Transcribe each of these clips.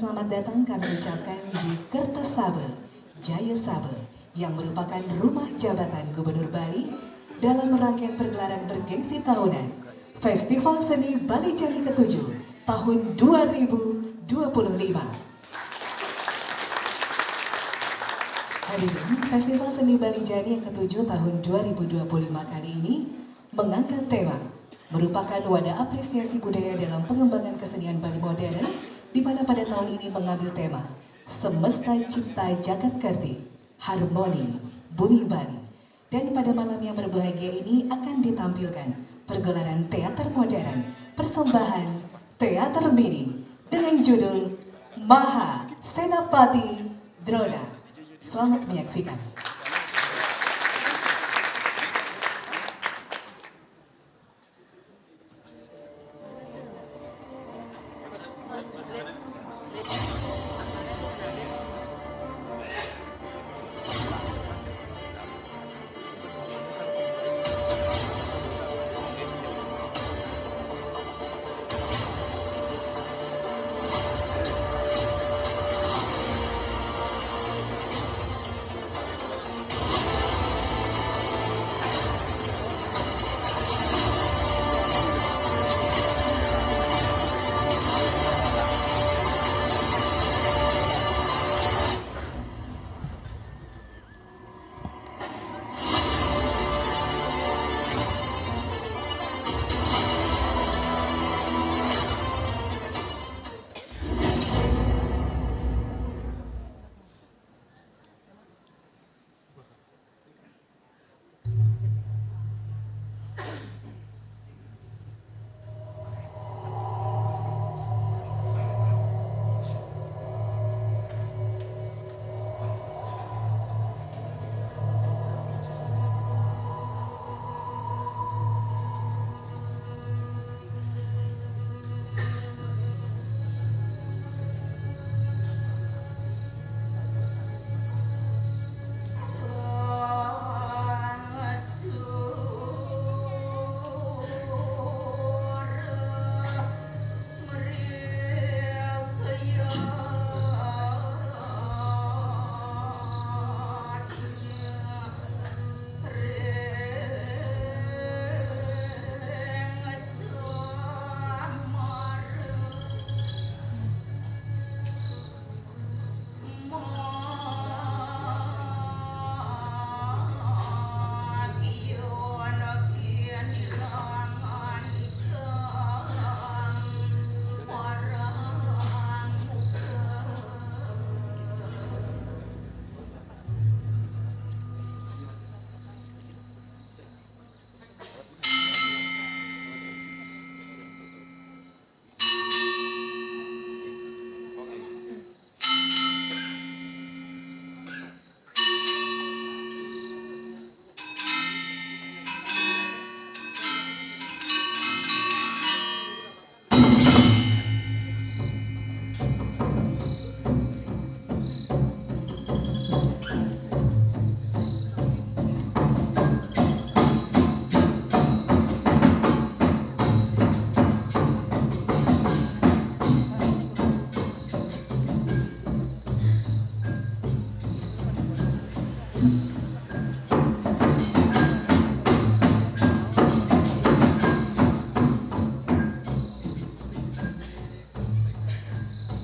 selamat datang kami ucapkan di Kertasabe, Jaya Sabe, yang merupakan rumah jabatan Gubernur Bali dalam rangkaian pergelaran bergengsi tahunan Festival Seni Bali Jani ke-7 tahun 2025. Hadirin, Festival Seni Bali Jani yang ke-7 tahun 2025 kali ini mengangkat tema merupakan wadah apresiasi budaya dalam pengembangan kesenian Bali modern, di mana pada tahun ini mengambil tema Semesta Cipta Jagat Kerti, Harmoni Bumi Bali. Dan pada malam yang berbahagia ini akan ditampilkan pergelaran teater modern persembahan teater mini dengan judul Maha Senapati Drona. Selamat menyaksikan.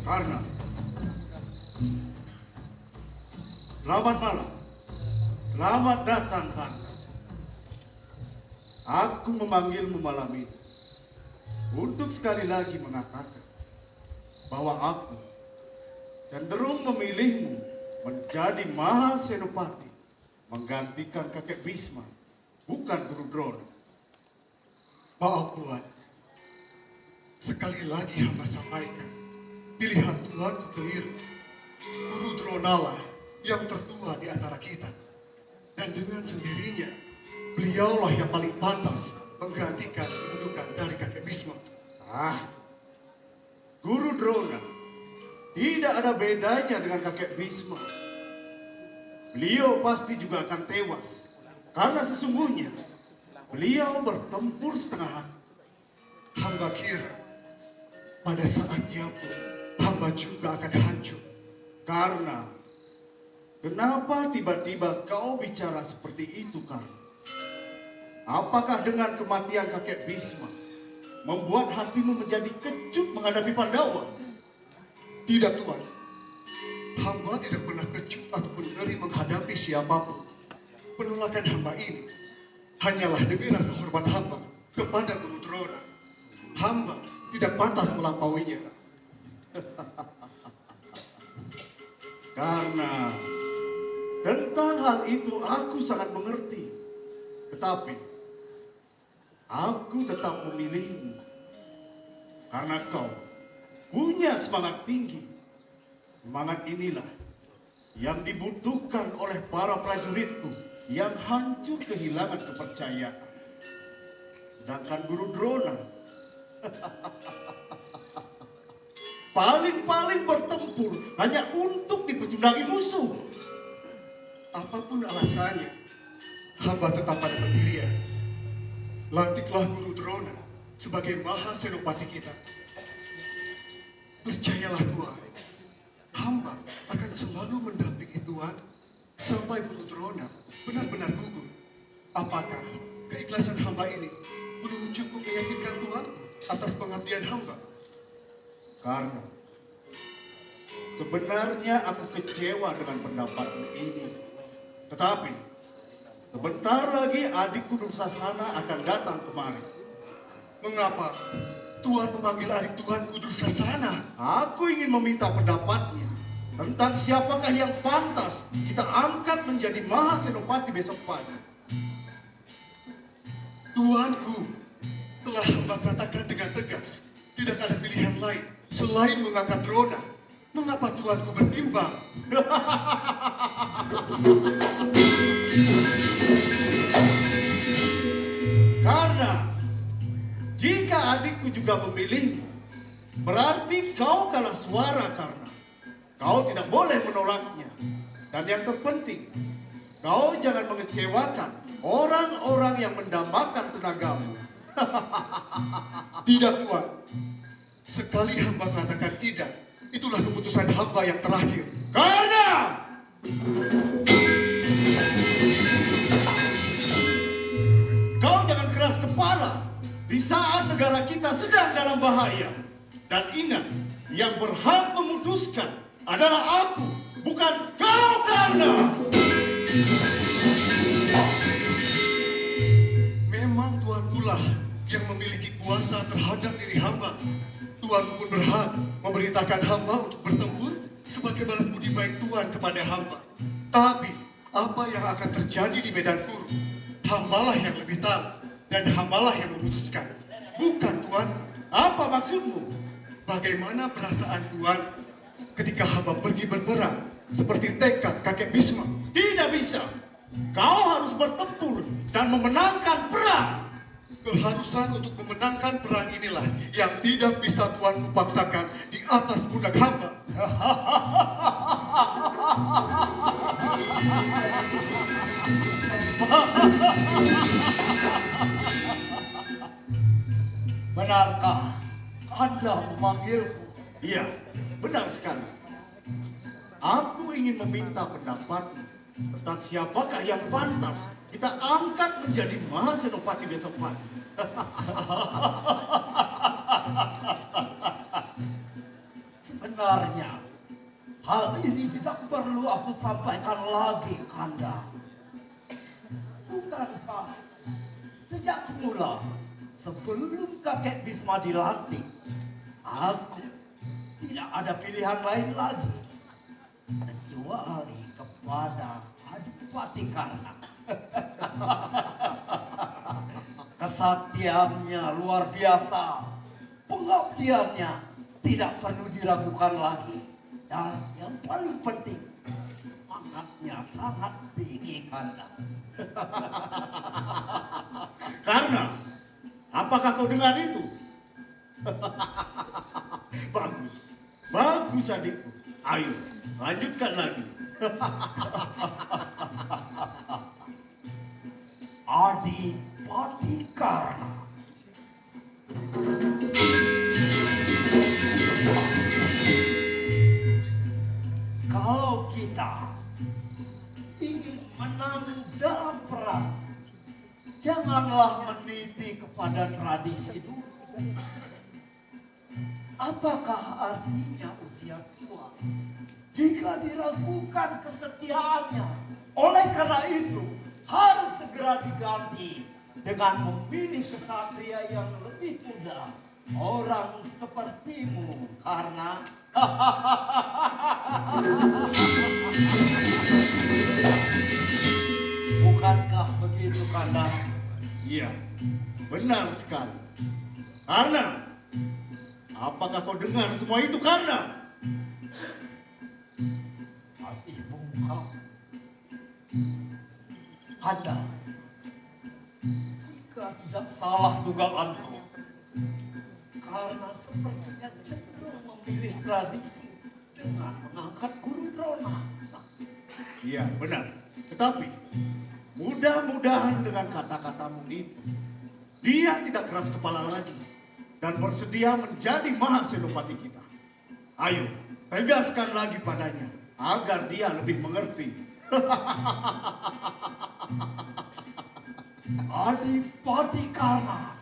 Karna, selamat malam, selamat datang Karna. Aku memanggilmu malam ini untuk sekali lagi mengatakan bahwa aku cenderung memilihmu menjadi Maha Senopati, menggantikan kakek Bisma, bukan Guru Drona. Maaf Tuan, sekali lagi hamba sampaikan, pilihan Tuanku keliru. Guru Dronalah yang tertua di antara kita. Dan dengan sendirinya, beliaulah yang paling pantas menggantikan kedudukan dari kakek Bisma. Guru Drona tidak ada bedanya dengan kakek Bisma. Beliau pasti juga akan tewas, karena sesungguhnya beliau bertempur setengah hati. Hamba kira pada saatnya pun hamba juga akan hancur. Karena kenapa tiba-tiba kau bicara seperti itu, Karna? Apakah dengan kematian kakek Bisma membuat hatimu menjadi kecut menghadapi Pandawa? Tidak, Tuan. Hamba tidak pernah kecut ataupun ngeri menghadapi siapapun. Penolakan hamba ini hanyalah demi rasa hormat hamba kepada Guru Drona. Hamba tidak pantas melampauinya. Karena tentang hal itu aku sangat mengerti. Tetapi aku tetap memilihmu. Karena kau punya semangat tinggi. Semangat inilah yang dibutuhkan oleh para prajuritku yang hancur kehilangan kepercayaan. Sedangkan Guru Drona paling-paling bertempur hanya untuk dipecundangi musuh. Apapun alasannya, hamba tetap pada pendirian. Lantiklah Guru Drona sebagai Maha Senopati kita. Percayalah Tuan, hamba akan selalu mendampingi Tuan sampai Guru Drona benar-benar gugur. Apakah keikhlasan hamba ini belum cukup meyakinkan Tuan atas pengabdian hamba? Karena sebenarnya aku kecewa dengan pendapatmu ini. Tetapi sebentar lagi adikku Dursasana akan datang kemari. Mengapa Tuan memanggil adik Tuanku Dursasana? Aku ingin meminta pendapatnya tentang siapakah yang pantas kita angkat menjadi Maha Senopati besok pagi. Tuanku, telah hamba katakan dengan tegas, tidak ada pilihan lain selain mengangkat Drona. Mengapa Tuanku bertimbang? Karena jika adikku juga memilihmu, berarti kau kalah suara. Karena kau tidak boleh menolaknya. Dan yang terpenting, kau jangan mengecewakan orang-orang yang mendambakan tenagamu. Tidak, Tuan. Sekali hamba katakan tidak, itulah keputusan hamba yang terakhir. Karena kau jangan keras kepala di saat negara kita sedang dalam bahaya. Dan ingat, yang berhak memutuskan adalah aku, bukan kau. Karena memang Tuan pula yang memiliki kuasa terhadap diri hamba. Tuan pun berhak memerintahkan hamba untuk bertempur sebagai balas budi baik Tuan kepada hamba. Tapi apa yang akan terjadi di medan Kuru, hambalah yang lebih tahu dan hambalah yang memutuskan, bukan Tuan. apa maksudmu? Bagaimana perasaan Tuan ketika hamba pergi berperang seperti tekad kakek Bisma? Tidak bisa. Kau harus bertempur dan memenangkan perang. Keharusan untuk memenangkan perang inilah yang tidak bisa Tuan paksakan di atas pundak hamba. Benarkah Anda memanggilku? Iya, benar sekali. Aku ingin meminta pendapatmu tentang siapakah yang pantas kita angkat menjadi Maha Senopati besok pagi. Sebenarnya hal ini tidak perlu aku sampaikan lagi, Kanda. Bukankah sejak semula sebelum kakek Bisma dilantik, aku tidak ada pilihan lain lagi kecuali kepada Adipati Karna. Kesaktiannya luar biasa, pengabdiannya tidak perlu diragukan lagi, dan yang paling penting, semangatnya sangat tinggi, Kanda. Karena apakah kau dengar itu? Bagus, bagus adikku. Ayo, lanjutkan lagi. Adipati Karna. Janganlah meniti kepada tradisi dulu. Apakah artinya usia tua jika diragukan kesetiaannya? Oleh karena itu harus segera diganti dengan memilih kesatria yang lebih muda, orang sepertimu, karena bukankah begitu, Kanda? Iya, benar sekali. Karena, apakah kau dengar semua itu, Karena? Masih bungkam. Kanda, jika tidak salah dugaanku, karena sepertinya cenderung memilih tradisi dengan mengangkat Guru Drona. Iya, benar. Tetapi, mudah-mudahan dengan kata-katamu itu, dia tidak keras kepala lagi dan bersedia menjadi Mahasenopati kita. Ayo, tegaskan lagi padanya agar dia lebih mengerti. Adipati Karna,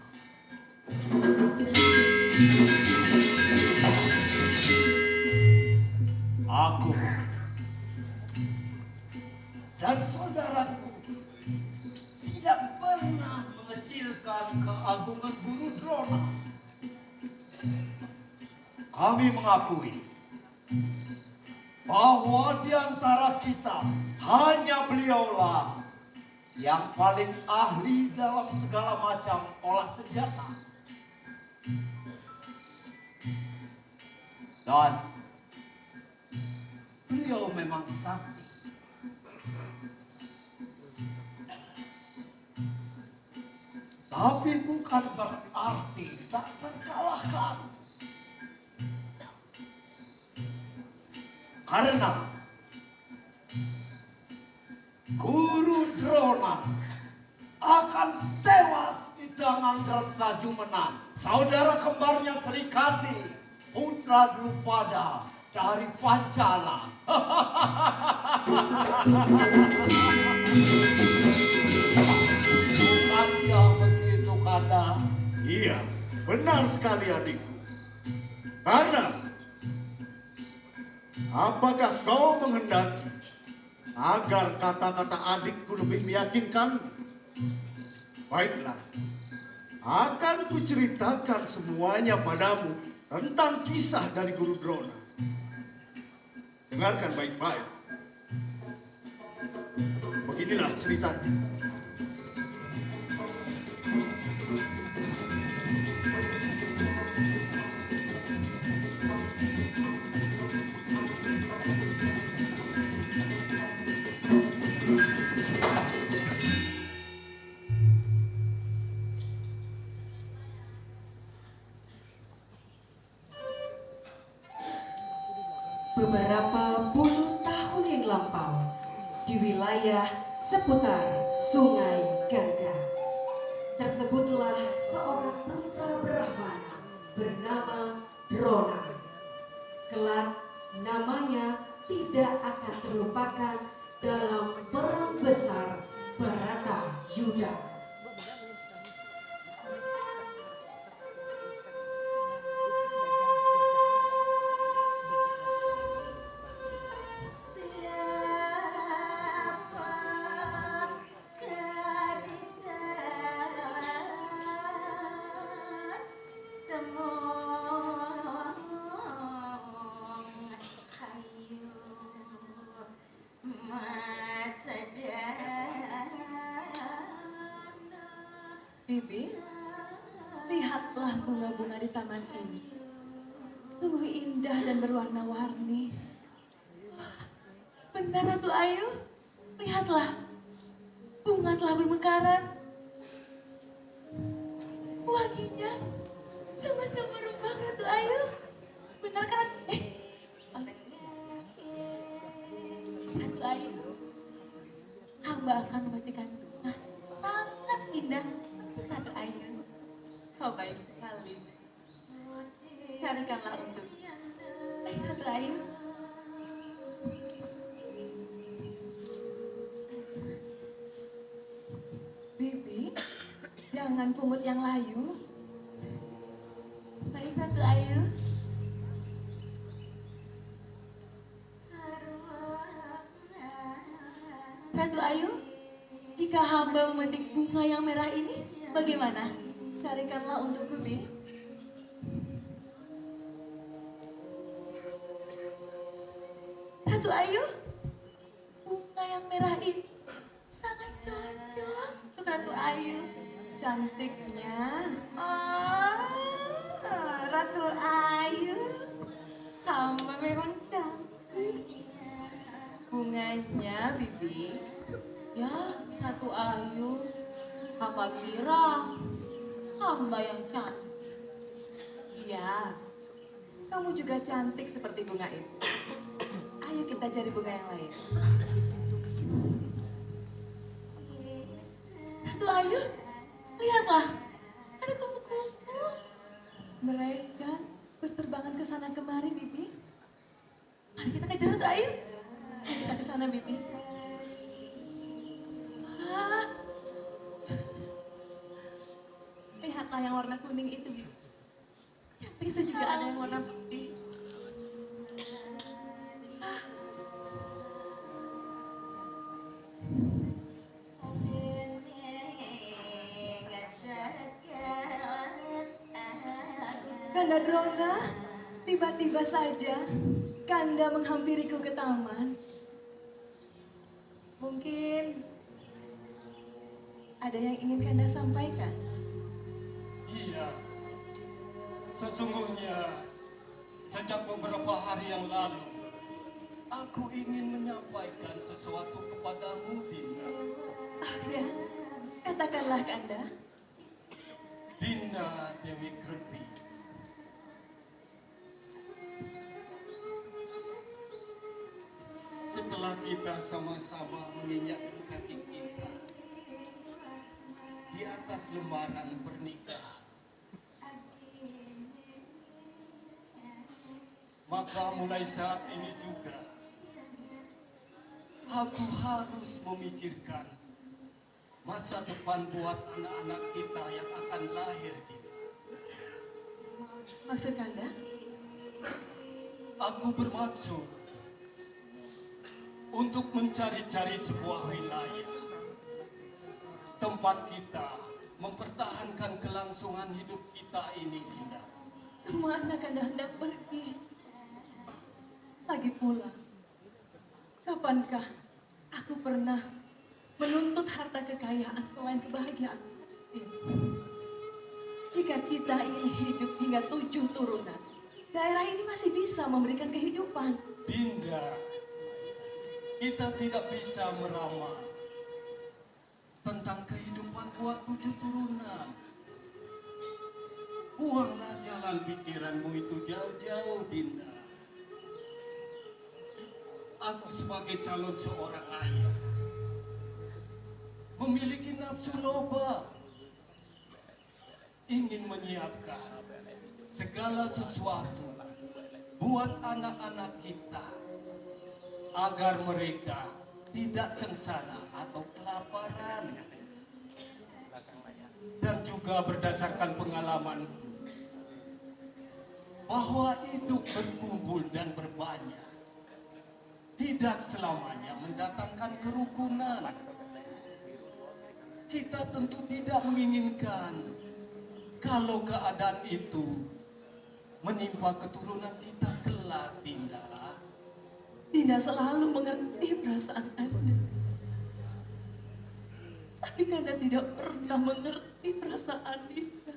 aku dan saudaraku tidak pernah mengecilkan keagungan Guru Drona. Kami mengakui bahwa di antara kita hanya beliaulah yang paling ahli dalam segala macam olah senjata. Dan beliau memang sakti. Tapi bukan berarti tak terkalahkan. Karena Guru Drona akan tewas di tangan Dresna Jumena, saudara kembarnya Sri Kandi, putra Drupada dari Pancala. Bukankah begitu, Kanda? Iya, benar sekali adikku. Karena, apakah kau menghendaki agar kata-kata adikku lebih meyakinkan? Baiklah, akan kuceritakan semuanya padamu tentang kisah dari Guru Drona. Dengarkan baik-baik. Beginilah ceritanya. Beberapa puluh tahun yang lampau, di wilayah seputar Sungai Gangga, tersebutlah seorang putra Brahmana bernama Drona. Kelak namanya tidak akan terlupakan dalam perang besar Bharata Yuda. Bibi, lihatlah bunga-bunga di taman ini. Sungguh indah dan berwarna-warni. Benar, Ratu Ayu. Lihatlah, bunga telah bermekaran. Wanginya sungguh semerbak, Ratu Ayu. Benar kan? Ratu Ayu, hamba akan memberikan bunga sangat indah. Ratu Ayu, kau baik sekali. Carikanlah untuk Ratu Ayu. Bibi, Ratu Ayu, jika hamba memetik bunga yang merah ini, bagaimana? Carikanlah untukku, Bi. Ratu Ayu, bunga yang merah ini sangat cocok untuk Ratu Ayu. Cantiknya. Ratu Ayu, hamba memang cantik. Bunganya, Bibi. Ya, Ratu Ayu, hamba kira hamba yang cantik. Iya, kamu juga cantik seperti bunga itu. Ayo kita cari bunga yang lain. Ratu Ayu, lihatlah, ada kupu-kupu. Mereka berterbangan ke sana kemari, Bibi. Mari kita kejar Ratu Ayu. Ayo kita ke sana, Bibi. Ah. Lihatlah yang warna kuning itu, Bibi. Yang bisa juga ada yang warna putih. Kanda Drona, tiba-tiba saja Kanda menghampiriku ke taman. Mungkin ada yang ingin Kanda sampaikan? Iya, sesungguhnya sejak beberapa hari yang lalu, aku ingin menyampaikan sesuatu kepadamu, Dinda. Ah ya, katakanlah Kanda. Dinda Dewi Krepi. Setelah kita sama-sama menginjakkan kaki kita di atas lembaran pernikahan, maka mulai saat ini juga aku harus memikirkan masa depan buat anak-anak kita yang akan lahir. Maksud Kanda? Aku bermaksud untuk mencari-cari sebuah wilayah tempat kita mempertahankan kelangsungan hidup kita ini, Dinda. Kemana Kanda hendak pergi? Lagi pula, kapankah aku pernah menuntut harta kekayaan selain kebahagiaan? Jika kita ingin hidup hingga 7 turunan, daerah ini masih bisa memberikan kehidupan. Dinda, kita tidak bisa meramal tentang kehidupan buat 7 turunan. Buanglah jalan pikiranmu itu jauh-jauh, Dinda. Aku sebagai calon seorang ayah memiliki nafsu loba, ingin menyiapkan segala sesuatu buat anak-anak kita agar mereka tidak sengsara atau kelaparan. Dan juga berdasarkan pengalaman bahwa hidup berkumpul dan berbanyak tidak selamanya mendatangkan kerukunan. Kita tentu tidak menginginkan kalau keadaan itu menimpa keturunan kita kelak, Dinda. Dinda selalu mengerti perasaan Anda. Tapi Kanda tidak pernah mengerti perasaan Dinda.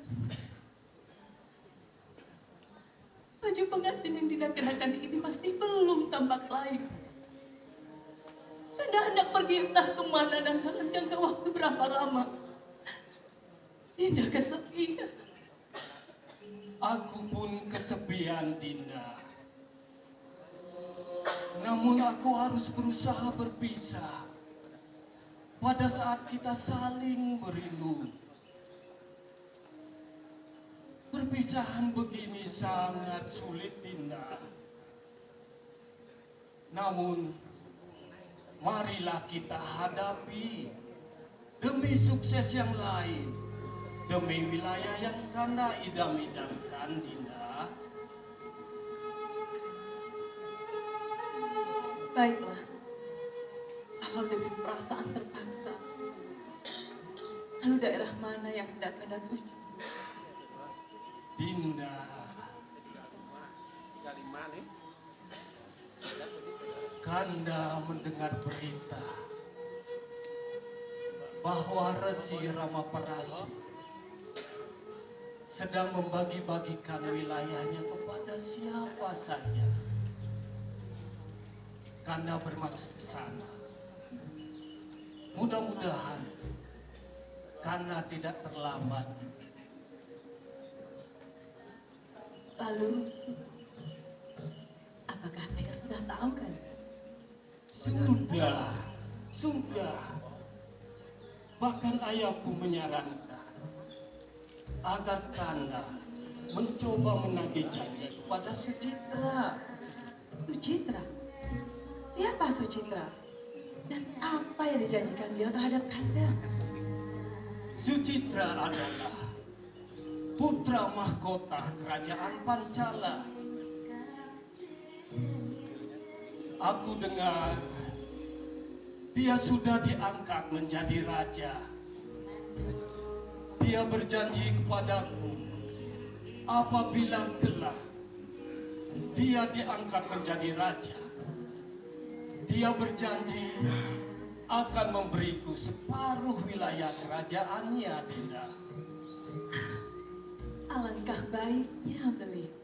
Baju pengantin yang Dinda kenakan ini masih belum tampak layak. Kanda hendak pergi entah kemana dan dalam jangka waktu berapa lama. Dinda kesepian. Aku pun kesepian, Dinda. Namun aku harus berusaha berpisah pada saat kita saling merindu. Perpisahan begini sangat sulit, Dinda. Namun, marilah kita hadapi demi sukses yang lain, demi wilayah yang Kanda idam-idamkan, Dinda. Baiklah, kau dengan perasaan terpaksa. Lalu daerah mana yang hendak Kanda tuju? Dinda, Kanda mendengar berita bahwa Resi Ramaparasi sedang membagi-bagikan wilayahnya kepada siapa saja. Kanda bermaksud ke sana. Mudah-mudahan Kanda tidak terlambat. Lalu, apakah mereka sudah tahu kan? Sudah. Bahkan ayahku menyarankan agar Kanda mencoba menagih janji kepada Sucitra. Sucitra? Siapa Sucitra? Dan apa yang dijanjikan dia terhadap Kanda? Sucitra adalah putra mahkota kerajaan Pancala. Aku dengar dia sudah diangkat menjadi raja. Dia berjanji kepadaku apabila kelak dia diangkat menjadi raja, dia berjanji akan memberiku separuh wilayah kerajaannya, Dinda. Alangkah baiknya beliau.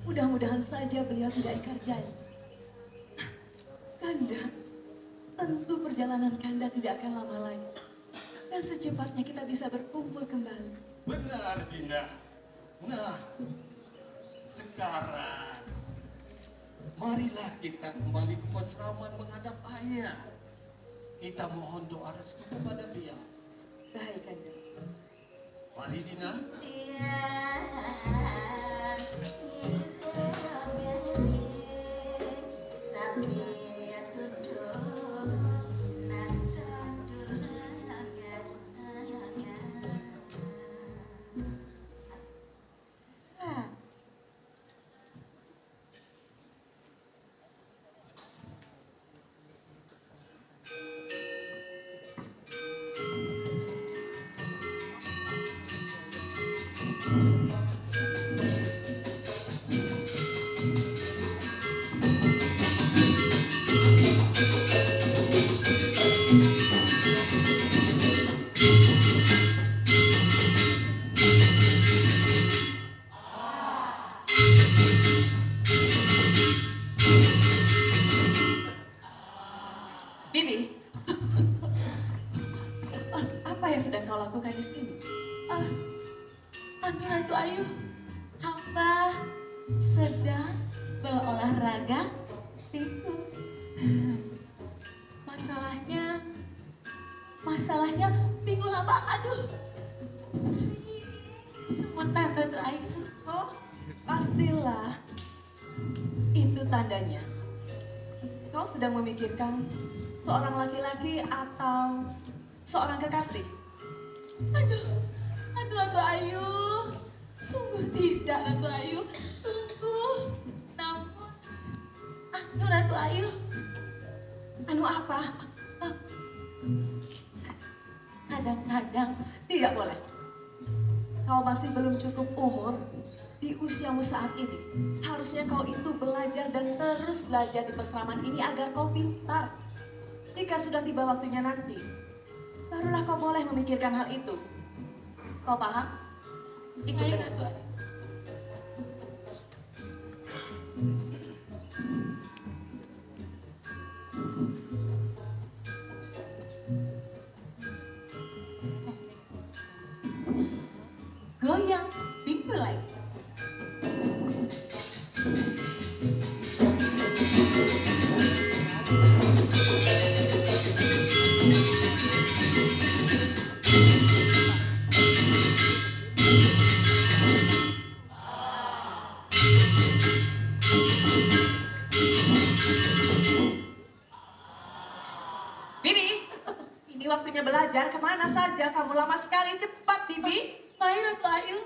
Mudah-mudahan saja beliau tidak ingkar janji. Kanda, tentu perjalanan Kanda tidak akan lama lagi. Dan secepatnya kita bisa berkumpul kembali. Benar, Dinda. Nah, sekarang marilah kita kembali ke Pasraman menghadap ayah. Kita mohon doa restu kepada beliau. Baik, Kanda. Mari, Dina. Bibi, apa yang sedang kau lakukan di sini? Anu Ratu Ayu, hamba sedang berolahraga itu. Masalahnya minggu lama, aduh, sering semutan Ratu Ayu. Oh, pastilah. Itu tandanya. Kau sedang memikirkan seorang laki-laki atau seorang kekasih? Aduh, Ratu Ayu, sungguh tidak Ratu Ayu, sungguh. Namun, anu Ratu Ayu, Anu apa? kadang-kadang Tidak boleh. Kau masih belum cukup umur di usiamu saat ini. Harusnya kau itu belajar dan terus belajar di pesraman ini agar kau pintar. Jika sudah tiba waktunya nanti, barulah kau boleh memikirkan hal itu. Kau paham? Ikut Baik, dengan Ratu Ayu. goyang, dimulai. Bibi, ini waktunya belajar. Kemana saja? Kamu lama sekali. Cepat, Bibi. Baik, Ratu Ayu.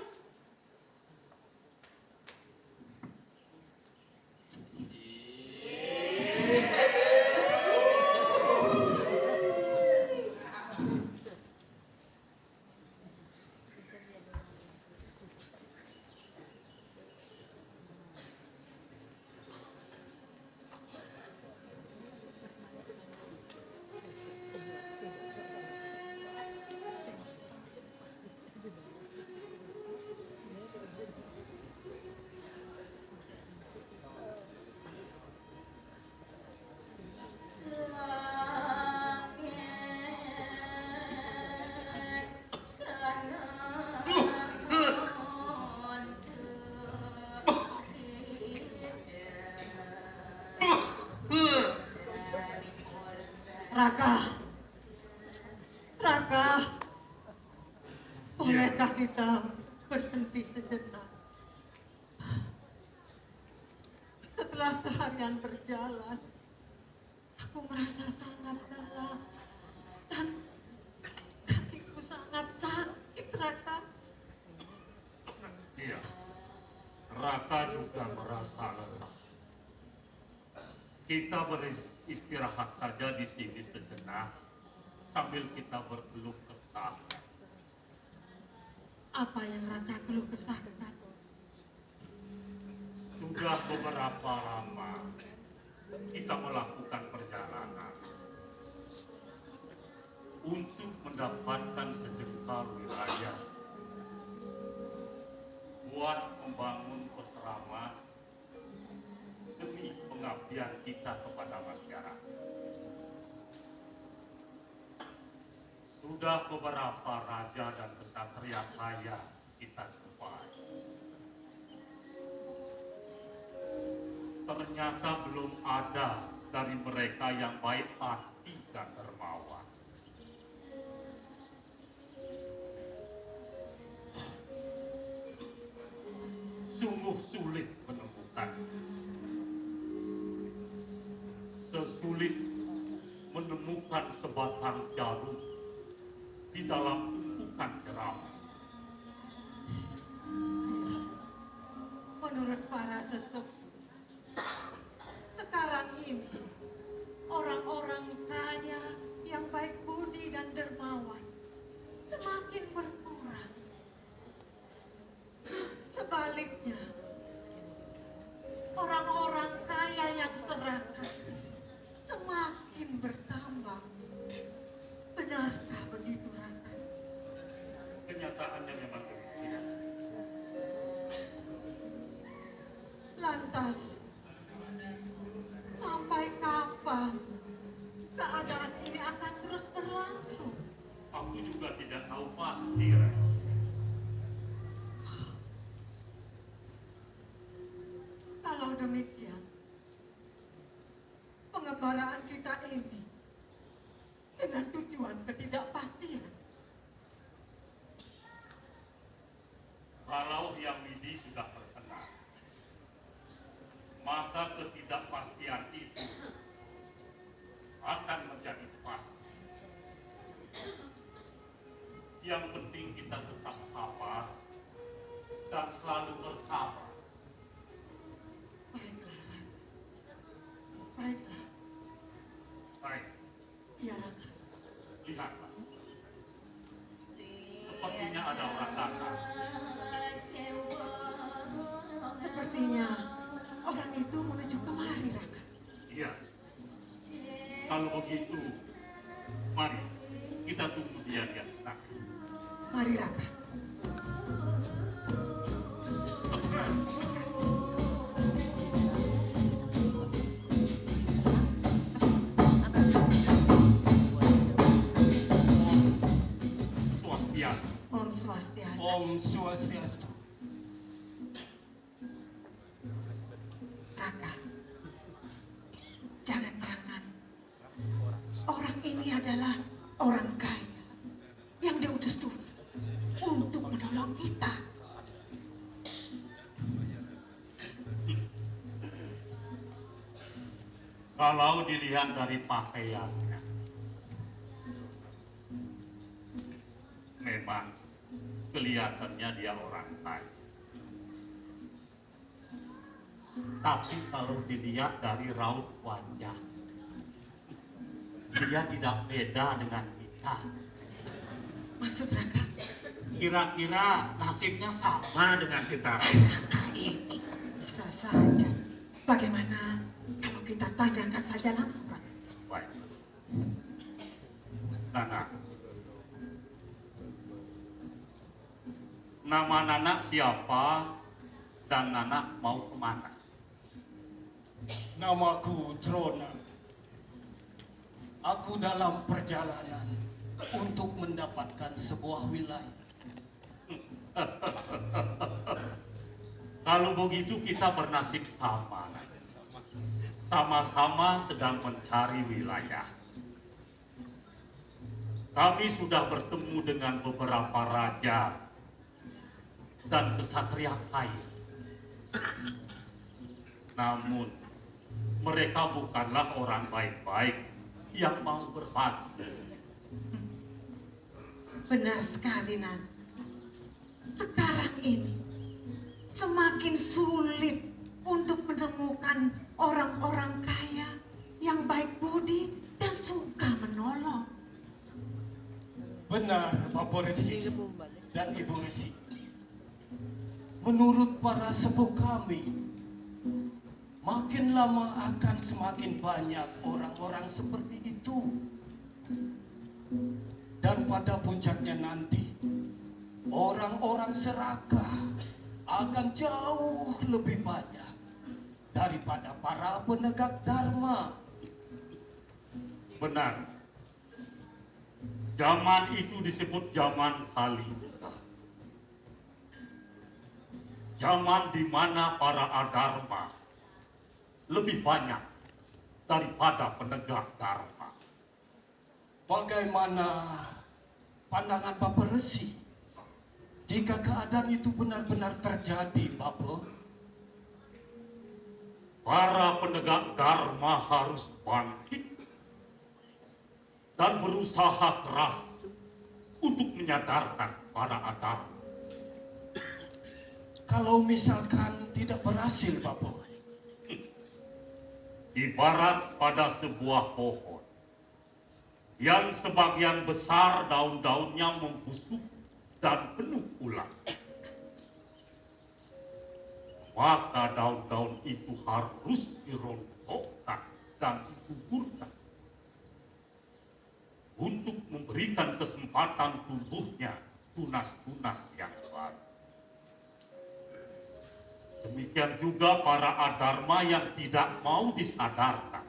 Raka, Raka, bolehkah kita berhenti sejenak? Setelah seharian berjalan, aku merasa sangat lelah dan kakiku sangat sakit, Raka. Iya, Raka juga merasa lelah. Kita beristirahat saja di sini sejenak sambil kita berkeluh kesah. Apa yang Raka keluh kesahkan? Sudah beberapa lama kita melakukan perjalanan untuk mendapatkan sejengkal wilayah buat membangun peseraman demi pengabdian kita kepada masyarakat. Sudah beberapa raja dan kesatria kaya kita jumpai. Ternyata belum ada dari mereka yang baik hati dan dermawan. Sungguh sulit menemukan. Sesulit menemukan sebatang jarum di dalam tumpukan jerami. Menurut para sesepuh, sekarang ini orang-orang kaya yang baik budi dan dermawan semakin berkurang. Sebaliknya, orang-orang kaya yang serakah semakin bertambah. Benarkah begitu, Raka? Kenyataannya memang demikian. Lantas, sampai kapan keadaan ini akan terus berlangsung? Aku juga tidak tahu pasti, Rai. Kalau demikian, pengembaraan kita ini dengan tujuan ketidakpastian. Kalau Hyang Widi sudah terkenal, maka ketidakpastian itu akan menjadi pasti. Yang penting kita tetap sabar dan selalu bersabar. Baiklah, Raka. Baiklah. Baik, Iya, Raka. lihatlah. Sepertinya ada orang datang. Sepertinya orang itu menuju kemari, Raka. Iya. Kalau begitu, mari kita tunggu dia di atas. Mari, Raka. Swastiastu. Om Swastiastu. Om Swastiastu. Raka, jangan-jangan orang ini adalah orang kaya yang diutus Tuhan untuk menolong kita. Kalau dilihat dari pakaiannya, memang kelihatannya dia orang kaya. Tapi kalau dilihat dari raut wajah, dia tidak beda dengan kita. Maksud Raka, Kira-kira nasibnya sama dengan kita. Raka ini bisa saja. Bagaimana kalau kita tanyakan saja langsung, Raka? Baik. Nana. Nama Nana siapa dan Nana mau kemana? Namaku Drona. Aku dalam perjalanan untuk mendapatkan sebuah wilayah. Kalau begitu kita bernasib sama. Sama-sama sedang mencari wilayah. Kami sudah bertemu dengan beberapa raja dan kesatria kaya. Namun, mereka bukanlah orang baik-baik yang mau berbagi. Benar sekali, Nan. Sekarang ini semakin sulit untuk menemukan orang-orang kaya yang baik budi dan suka menolong. Benar, Bapak Resi dan Ibu Resi. Menurut para sepuh kami, makin lama akan semakin banyak orang-orang seperti itu. Dan pada puncaknya nanti, orang-orang serakah akan jauh lebih banyak daripada para penegak dharma. Benar. Zaman itu disebut zaman Kali. Zaman di mana para adharma lebih banyak daripada penegak dharma. Bagaimana pandangan Bapak Resi jika keadaan itu benar-benar terjadi, Bapak? Para penegak dharma harus bangkit dan berusaha keras untuk menyadarkan para adharma. Kalau misalkan tidak berhasil, Bapak? Ibarat pada sebuah pohon yang sebagian besar daun-daunnya membusuk dan penuh ulang. Maka daun-daun itu harus dirontokkan dan dikuburkan untuk memberikan kesempatan tumbuhnya tunas-tunas yang baru. Demikian juga para adharma yang tidak mau disadarkan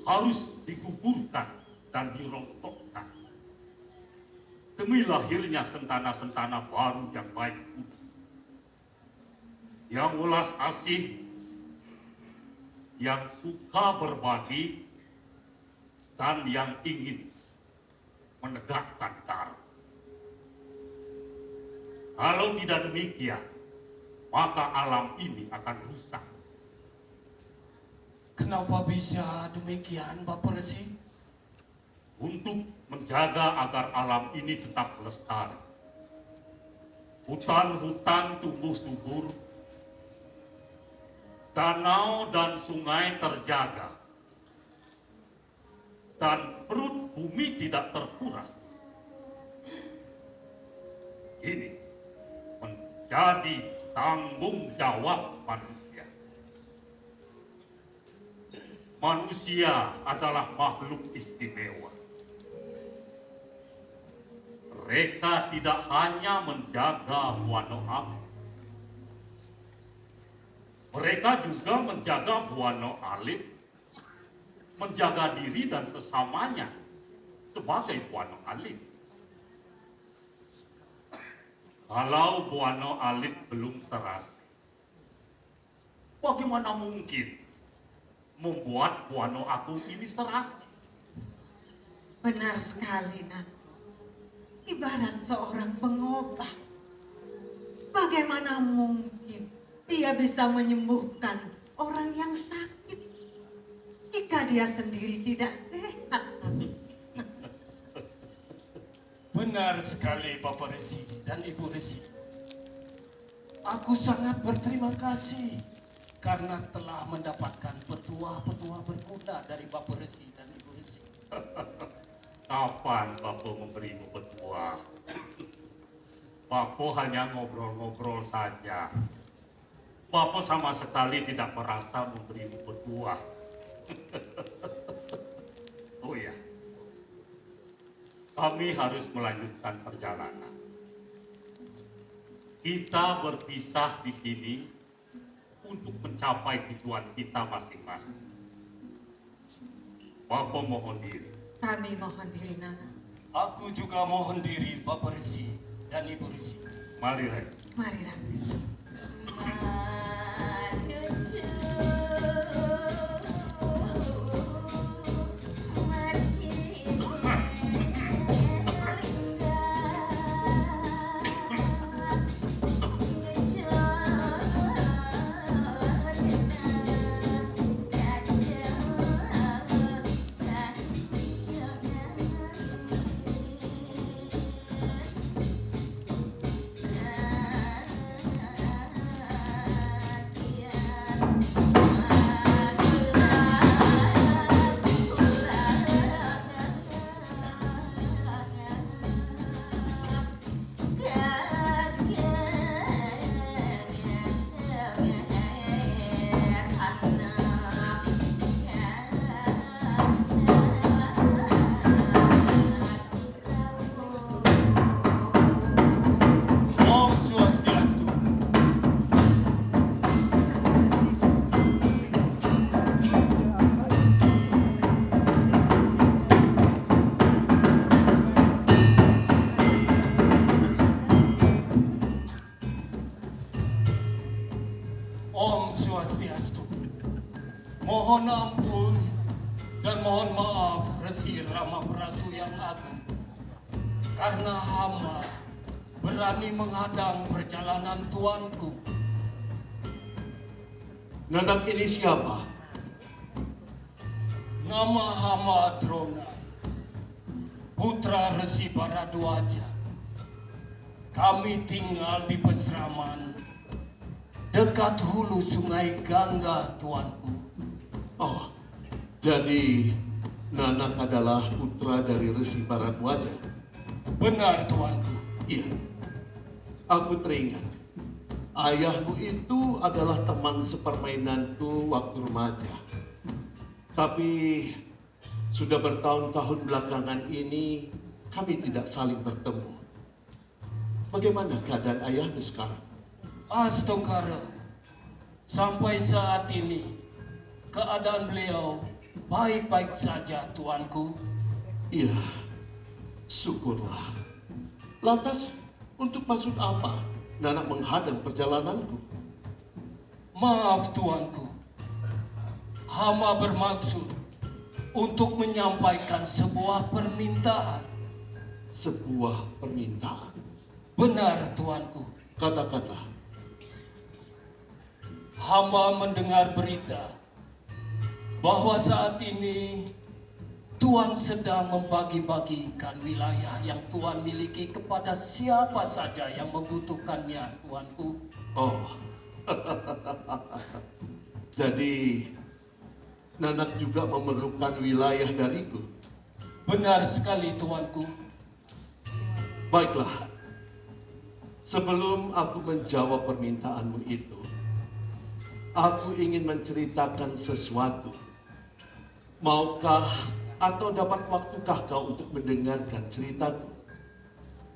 harus dikuburkan dan dirontokkan demi lahirnya sentana-sentana baru yang baik budi, yang ulas asih, yang suka berbagi, dan yang ingin menegakkan dharma. Kalau tidak demikian, maka alam ini akan rusak. Kenapa bisa demikian, Bapak Resi? Untuk menjaga agar alam ini tetap lestari, hutan-hutan tumbuh subur, danau dan sungai terjaga, dan perut bumi tidak terkuras. Ini menjadi tanggung jawab manusia. Manusia adalah makhluk istimewa. Mereka tidak hanya menjaga Buana Alit, mereka juga menjaga Buana Alit, menjaga diri dan sesamanya sebagai Buana Alit. Kalau Buana Alit belum serasi, bagaimana mungkin membuat Buana Agung ini serasi? Benar sekali, Nan. Ibarat seorang pengobat. Bagaimana mungkin dia bisa menyembuhkan orang yang sakit jika dia sendiri tidak sehat? Benar sekali, Bapak Resi dan Ibu Resi. Aku sangat berterima kasih karena telah mendapatkan petuah-petuah berguna dari Bapak Resi dan Ibu Resi. Kapan Bapak memberimu petuah? Bapak hanya ngobrol-ngobrol saja. Bapak sama sekali tidak merasa memberimu petuah. Oh ya, kami harus melanjutkan perjalanan. Kita berpisah di sini untuk mencapai tujuan kita masing-masing. Bapak mohon diri. Kami mohon diri, Nana. Aku juga mohon diri, Bapak Resi dan Ibu Resi. Mari, Rai. Mari, Rangga. Menuju Astu. Mohon ampun dan mohon maaf Resi Ramaprasu yang agung, karena hamba berani menghadang perjalanan tuanku. Nanak ini siapa? Nama hamba Drona, putra Resi Baradwaja. Kami tinggal di Pesraman, dekat hulu Sungai Gangga, tuanku. Oh, jadi Nanak adalah putra dari Resi Baradwaja? Benar, tuanku. Iya, aku teringat. Ayahmu itu adalah teman sepermainanku waktu remaja. Tapi sudah bertahun-tahun belakangan ini kami tidak saling bertemu. Bagaimana keadaan ayahmu sekarang? Astokara, sampai saat ini keadaan beliau baik-baik saja, tuanku. Iya, syukurlah. Lantas, untuk maksud apa Nanak menghadang perjalananku? Maaf, tuanku. Hamba bermaksud untuk menyampaikan sebuah permintaan. Sebuah permintaan? Benar, tuanku. Katakanlah. Hamba mendengar berita bahwa saat ini Tuan sedang membagi-bagikan wilayah yang Tuan miliki kepada siapa saja yang membutuhkannya, tuanku. Oh, jadi Nanak juga memerlukan wilayah dariku? Benar sekali, tuanku. Baiklah, sebelum aku menjawab permintaanmu itu, aku ingin menceritakan sesuatu. Maukah atau dapat waktukah kau untuk mendengarkan ceritaku?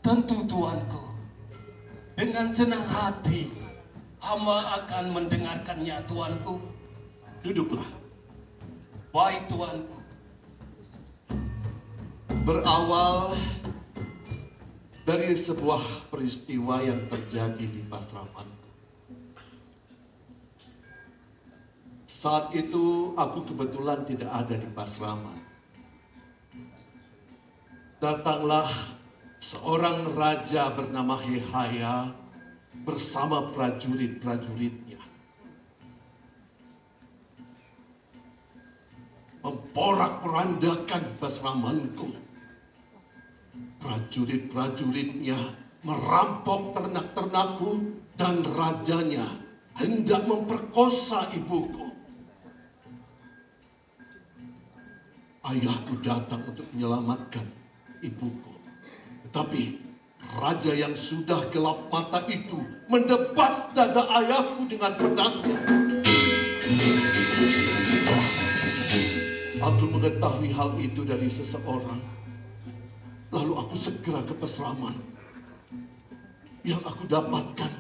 Tentu, tuanku. Dengan senang hati, hamba akan mendengarkannya, tuanku. Duduklah. Baik, tuanku. Berawal dari sebuah peristiwa yang terjadi di Pasramanku. Saat itu aku kebetulan tidak ada di Pasraman. Datanglah seorang raja bernama Hehaya bersama prajurit-prajuritnya. Memporak-porandakan Pasramanku. Prajurit-prajuritnya merampok ternak-ternakku dan rajanya hendak memperkosa ibuku. Ayahku datang untuk menyelamatkan ibuku. Tetapi raja yang sudah gelap mata itu mendebas dada ayahku dengan pedangnya. Aku mengetahui hal itu dari seseorang. Lalu aku segera ke Pesraman. Yang aku dapatkan,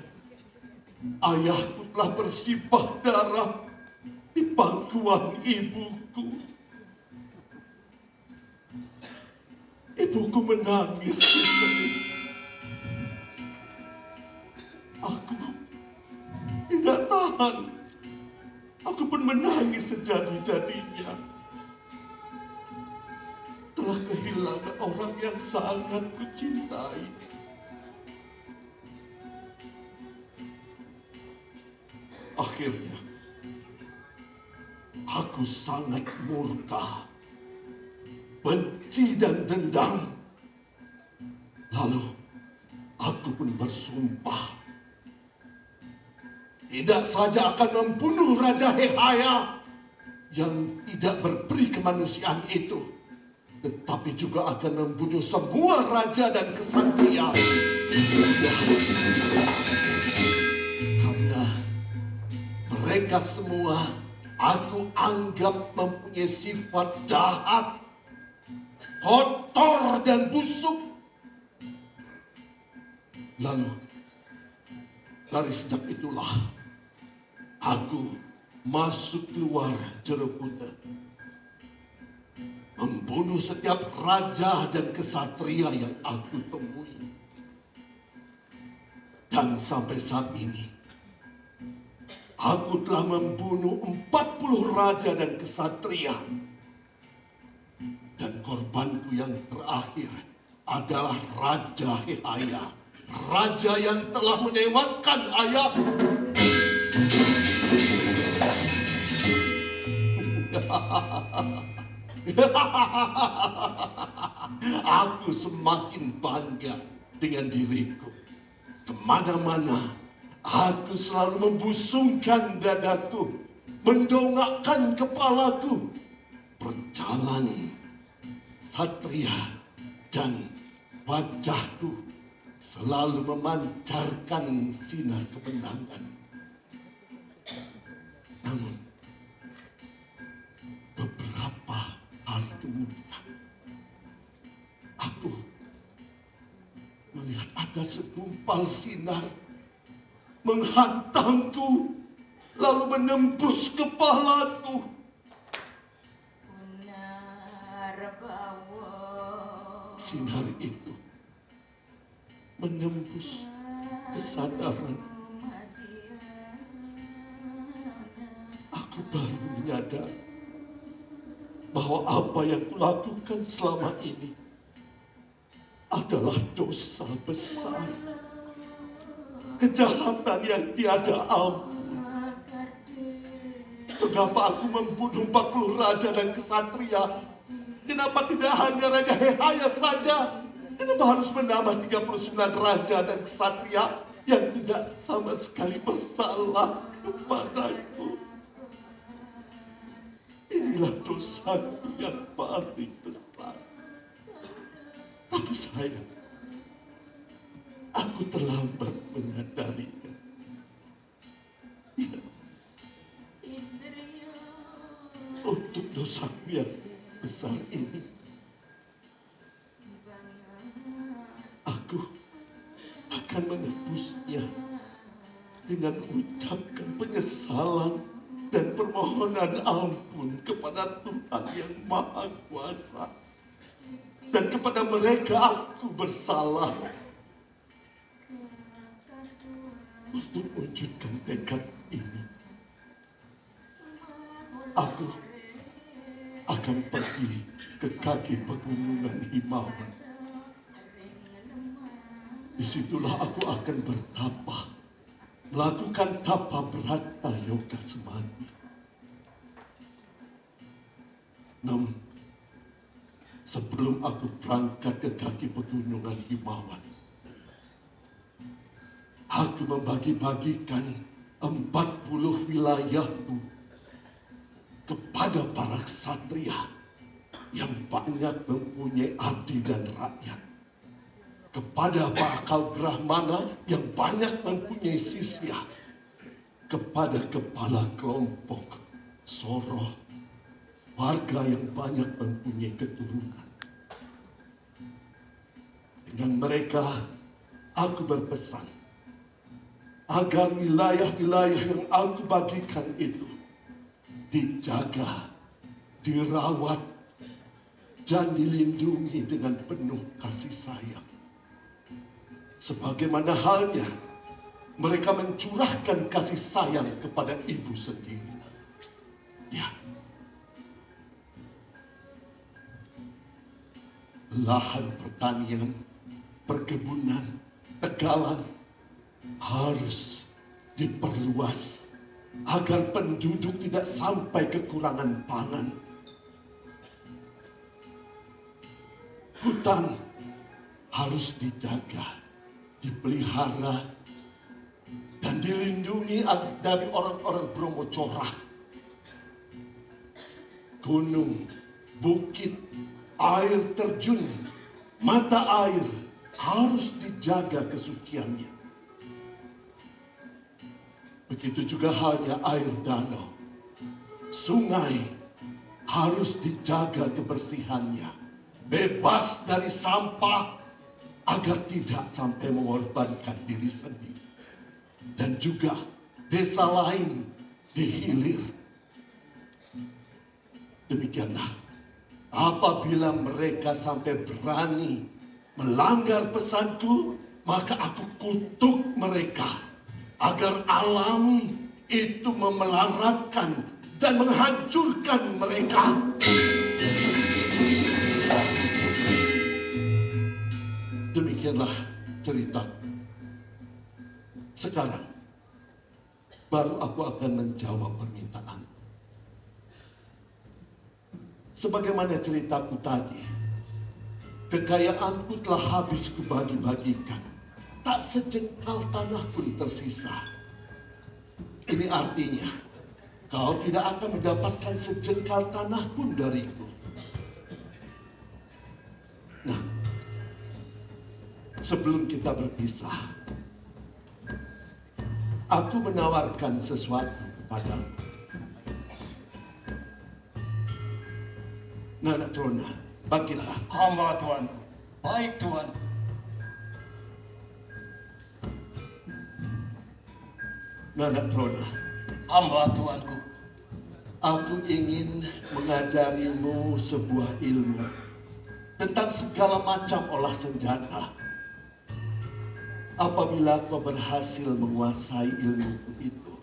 ayahku telah bersibah darah di pangkuan ibuku. Ibuku menangis histeris. Aku tidak tahan. Aku pun menangis sejadi-jadinya. Telah kehilangan orang yang sangat kucintai. Akhirnya, aku sangat murka, benci dan dendam. Lalu aku pun bersumpah tidak saja akan membunuh Raja Hehaya yang tidak berperi kemanusiaan itu, tetapi juga akan membunuh semua raja dan kesatria. Karena mereka semua aku anggap mempunyai sifat jahat, kotor dan busuk. Lalu dari sejak itulah aku masuk keluar Jerobuta, membunuh setiap raja dan kesatria yang aku temui. Dan sampai saat ini Aku telah membunuh 40 raja dan kesatria. Dan korbanku yang terakhir adalah Raja Hehaya. Raja yang telah menewaskan ayahku. Aku semakin bangga dengan diriku. Kemana-mana, aku selalu membusungkan dadaku, mendongakkan kepalaku. Berjalan satria dan wajahku selalu memancarkan sinar kemenangan. Namun, beberapa hari kemudian, aku melihat ada segumpal sinar menghantamku, lalu menembus kepalaku. Sinar itu menembus kesadaran. Aku baru menyadari bahwa apa yang kulakukan selama ini adalah dosa besar, kejahatan yang tiada ampun. Mengapa aku membunuh 40 raja dan kesatria? Kenapa tidak hanya Raja Hehaya saja? Kenapa harus menambah 39 raja dan kesatria yang tidak sama sekali bersalah kepadaku? Inilah dosaku yang paling besar. Tapi sayang, aku terlambat menyadarinya. Ya. Untuk dosaku yang besar ini, aku akan menebusnya dengan mengucapkan penyesalan dan permohonan ampun kepada Tuhan yang Maha Kuasa. Dan kepada mereka aku bersalah. Untuk mewujudkan tekad ini, aku akan pergi ke kaki pegunungan Himawan. Disitulah aku akan bertapa, melakukan tapa berata yoga samadhi. Namun, sebelum aku berangkat ke kaki pegunungan Himawan, aku membagi-bagikan 40 wilayahku kepada para ksatria yang banyak mempunyai abdi dan rakyat, kepada bakal brahmana yang banyak mempunyai sisya, kepada kepala kelompok soroh, warga yang banyak mempunyai keturunan. Dengan mereka, aku berpesan agar wilayah-wilayah yang aku bagikan itu dijaga, dirawat, dan dilindungi dengan penuh kasih sayang. Sebagaimana halnya mereka mencurahkan kasih sayang kepada ibu sendiri. Ya. Lahan pertanian, perkebunan, tegalan harus diperluas agar penduduk tidak sampai kekurangan pangan. Hutan harus dijaga, dipelihara, dan dilindungi dari orang-orang Bromo corak. Gunung, bukit, air terjun, mata air harus dijaga kesuciannya. Begitu juga halnya air danau. Sungai harus dijaga kebersihannya. Bebas dari sampah agar tidak sampai mengorbankan diri sendiri. Dan juga desa lain dihilir. Demikianlah, apabila mereka sampai berani melanggar pesanku, maka aku kutuk mereka agar alam itu memelaratkan dan menghancurkan mereka. Demikianlah cerita. Sekarang baru aku akan menjawab permintaan. Sebagaimana ceritaku tadi, kekayaanku telah habis kubagi-bagikan. Tak sejengkal tanah pun tersisa. Ini artinya kau tidak akan mendapatkan sejengkal tanah pun dariku. Nah, sebelum kita berpisah, aku menawarkan sesuatu padamu. Nana Trona, bangkitlah. Hamba tuanku, baik tuanku. Nana Trona, Hamba tuanku. aku ingin mengajarimu sebuah ilmu tentang segala macam olah senjata. Apabila kau berhasil menguasai ilmu itu,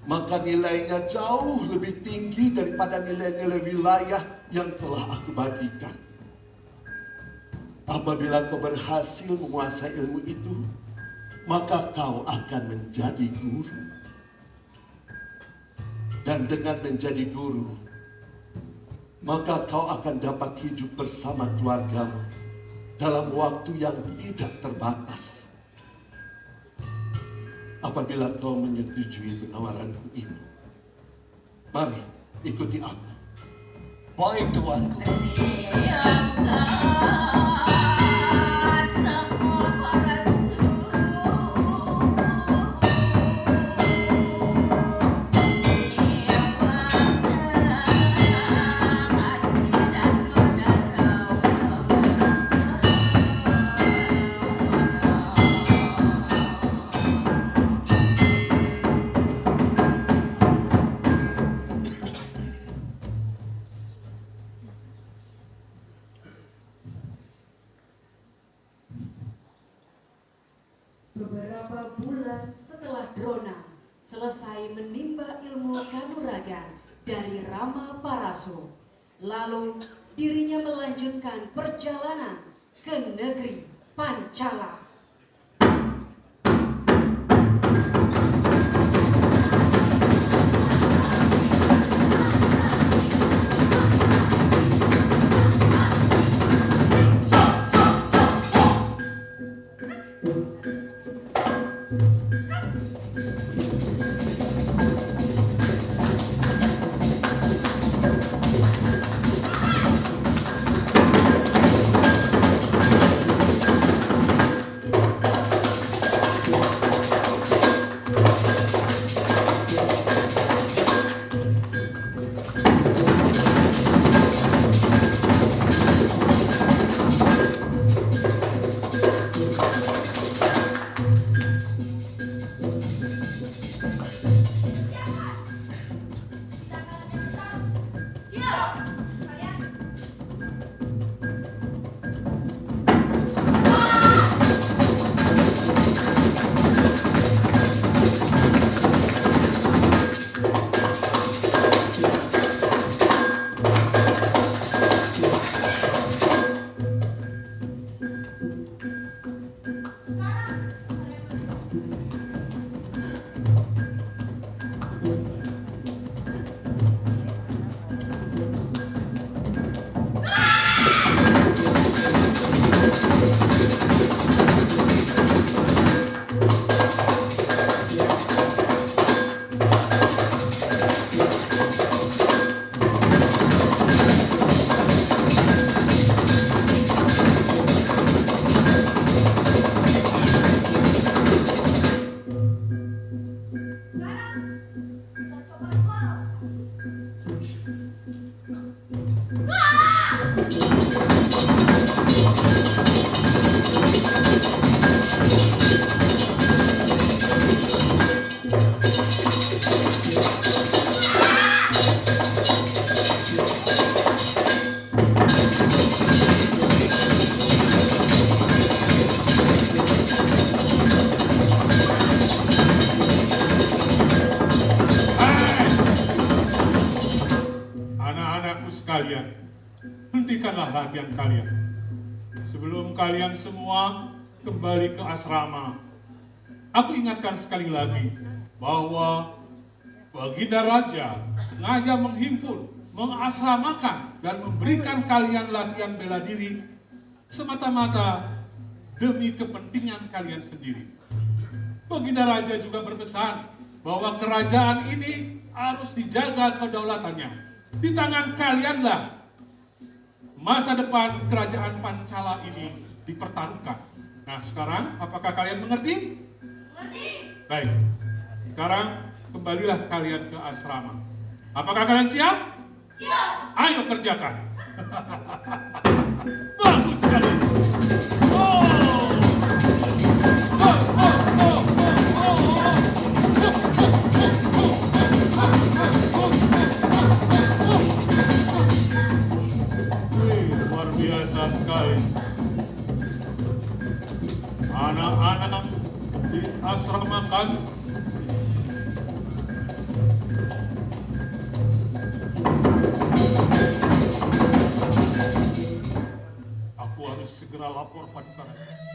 maka nilainya jauh lebih tinggi daripada nilai-nilai wilayah yang telah aku bagikan. Apabila kau berhasil menguasai ilmu itu, maka kau akan menjadi guru. Dan dengan menjadi guru, maka kau akan dapat hidup bersama keluargamu dalam waktu yang tidak terbatas. Apabila kau menyetujui penawaranku ini, mari ikuti aku. Baik tuanku. Beberapa bulan setelah Drona selesai menimba ilmu kanuragan dari Rama Paraso, lalu dirinya melanjutkan perjalanan ke negeri Pancala. sekalian, hentikanlah latihan kalian. Sebelum kalian semua kembali ke asrama, aku ingatkan sekali lagi bahwa Baginda Raja sengaja menghimpun, mengasramakan, dan memberikan kalian latihan bela diri semata-mata demi kepentingan kalian sendiri. Baginda Raja juga berpesan bahwa kerajaan ini harus dijaga kedaulatannya. Di tangan kalianlah masa depan kerajaan Pancala ini dipertaruhkan. Nah sekarang, apakah kalian mengerti? Mengerti. Baik, sekarang kembalilah kalian ke asrama. Apakah kalian siap? Siap. Ayo kerjakan. Bagus sekali. Oh. Wih, luar biasa sekali. Anak-anak diasramakan. Aku harus segera lapor pada raja.